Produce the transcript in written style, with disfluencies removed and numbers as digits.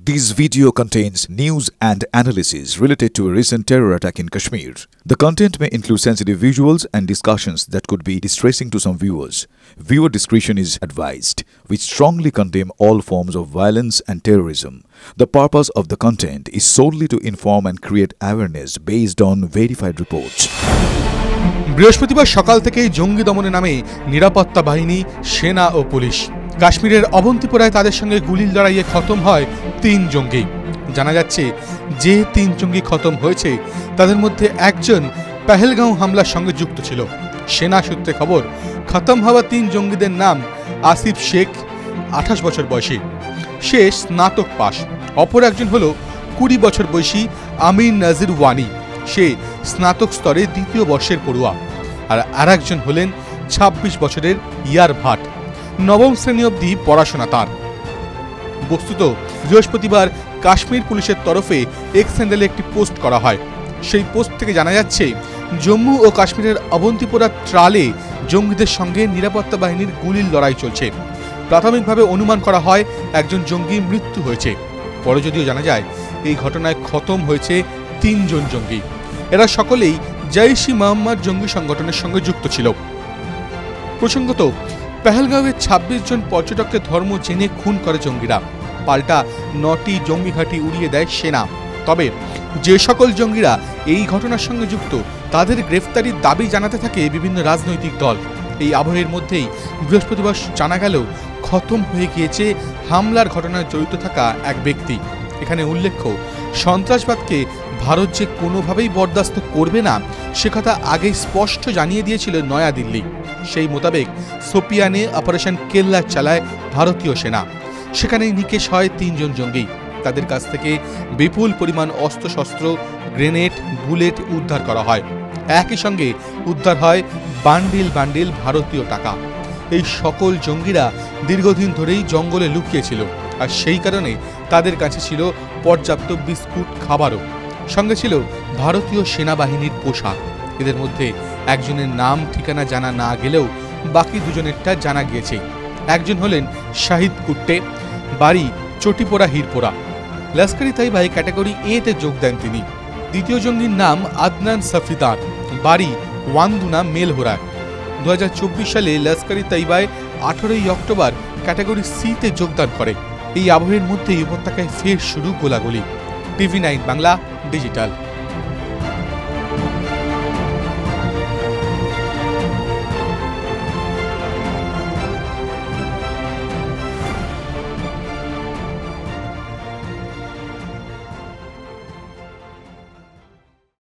This video contains news and analysis related to a recent terror attack in Kashmir. The content may include sensitive visuals and discussions that could be distressing to some viewers. Viewer discretion is advised. We strongly condemn all forms of violence and terrorism. The purpose of the content is solely to inform and create awareness based on verified reports. বৃহস্পতিবার সকাল থেকেই জঙ্গি দমনের নামে নিরাপত্তা বাহিনী, সেনা ও police কাশ্মীরের অবন্তিপোরায় তাদের সঙ্গে গুলির লড়াইয়ে খতম হয় 3 জঙ্গি। জানা যাচ্ছে যে 3 জঙ্গি খতম হয়েছে তাদের মধ্যে একজন পেহেলগাঁও হামলার সঙ্গে যুক্ত ছিল। সেনা সূত্রে খবর, খতম হওয়া 3 জঙ্গিদের নাম আসিফ শেখ, 28 বছর বয়সী, সে স্নাতক পাস। অপর একজন হলো 20 বছর বয়সী আমির নাজির ওয়ানি, সে স্নাতক স্তরে 2য় বর্ষের পড়ুয়া। আর আরেকজন হলেন 26 বছরের ইয়ার ভাট, 9ম শ্রেণী অবধি পড়াশোনা তার। বস্তুত বৃহস্পতিবার কাশ্মীর পুলিশের তরফে এক্স হ্যান্ডেলে একটি পোস্ট করা হয়। সেই পোস্ট থেকে জানা যাচ্ছে জম্মু ও কাশ্মীরের অবন্তিপোরা ট্রালে জঙ্গিদের সঙ্গে নিরাপত্তা বাহিনীর গুলির লড়াই চলছে। প্রাথমিকভাবে অনুমান করা হয় একজন জঙ্গির মৃত্যু হয়েছে। পরে যদিও জানা যায় এই ঘটনায় খতম হয়েছে 3 জন জঙ্গি। এরা সকলেই জৈশ-ই-মোহাম্মদ জঙ্গি সংগঠনের সঙ্গে যুক্ত ছিল। প্রসঙ্গত, পেহেলগাঁওয়ে 26 জন পর্যটককে ধর্ম জেনে খুন করে জঙ্গিরা। পাল্টা 9টি জঙ্গি ঘাঁটি উড়িয়ে দেয় সেনা। তবে যে সকল জঙ্গিরা এই ঘটনার সঙ্গে যুক্ত তাদের গ্রেফতারির দাবি জানাতে থাকে বিভিন্ন রাজনৈতিক দল। এই আবহের মধ্যেই বৃহস্পতিবার জানা গেল খতম হয়ে গিয়েছে হামলার ঘটনায় জড়িত থাকা এক ব্যক্তি। এখানে উল্লেখ্য, সন্ত্রাসবাদকে ভারত যে কোনোভাবেই বরদাস্ত করবে না সে কথা আগেই স্পষ্ট জানিয়ে দিয়েছিল নয়াদিল্লি। সেই মোতাবেক সোপিয়ানে অপারেশন কেল্লা চালায় ভারতীয় সেনা। সেখানেই নিকেশ হয় 3 জন জঙ্গি। তাদের কাছ থেকে বিপুল পরিমাণ অস্ত্রশস্ত্র, গ্রেনেড, বুলেট উদ্ধার করা হয়। একই সঙ্গে উদ্ধার হয় বান্ডিল বান্ডিল ভারতীয় টাকা। এই সকল জঙ্গিরা দীর্ঘদিন ধরেই জঙ্গলে লুকিয়েছিল, আর সেই কারণে তাদের কাছে ছিল পর্যাপ্ত বিস্কুট, খাবারও। সঙ্গে ছিল ভারতীয় সেনাবাহিনীর পোশাক। এদের মধ্যে একজনের নাম ঠিকানা জানা না গেলেও বাকি 2 জনেরটা জানা গিয়েছে। একজন হলেন শাহিদ কুট্টে, বাড়ি চটিপোড়া হিরপোড়া, লস্কর-ই-তৈয়বা ক্যাটাগরি A-তে যোগ দেন তিনি। দ্বিতীয় জঙ্গির নাম আদনান সফিদার, বাড়ি ওয়ান্দুনা মেলহোরা। 2024 সালে লস্কর-ই-তৈয়বায় 18ই অক্টোবর ক্যাটাগরি C-তে যোগদান করে। এই আবহের মধ্যেই উপত্যকায় ফের শুরু গোলাগুলি। TV9 Bangla digital.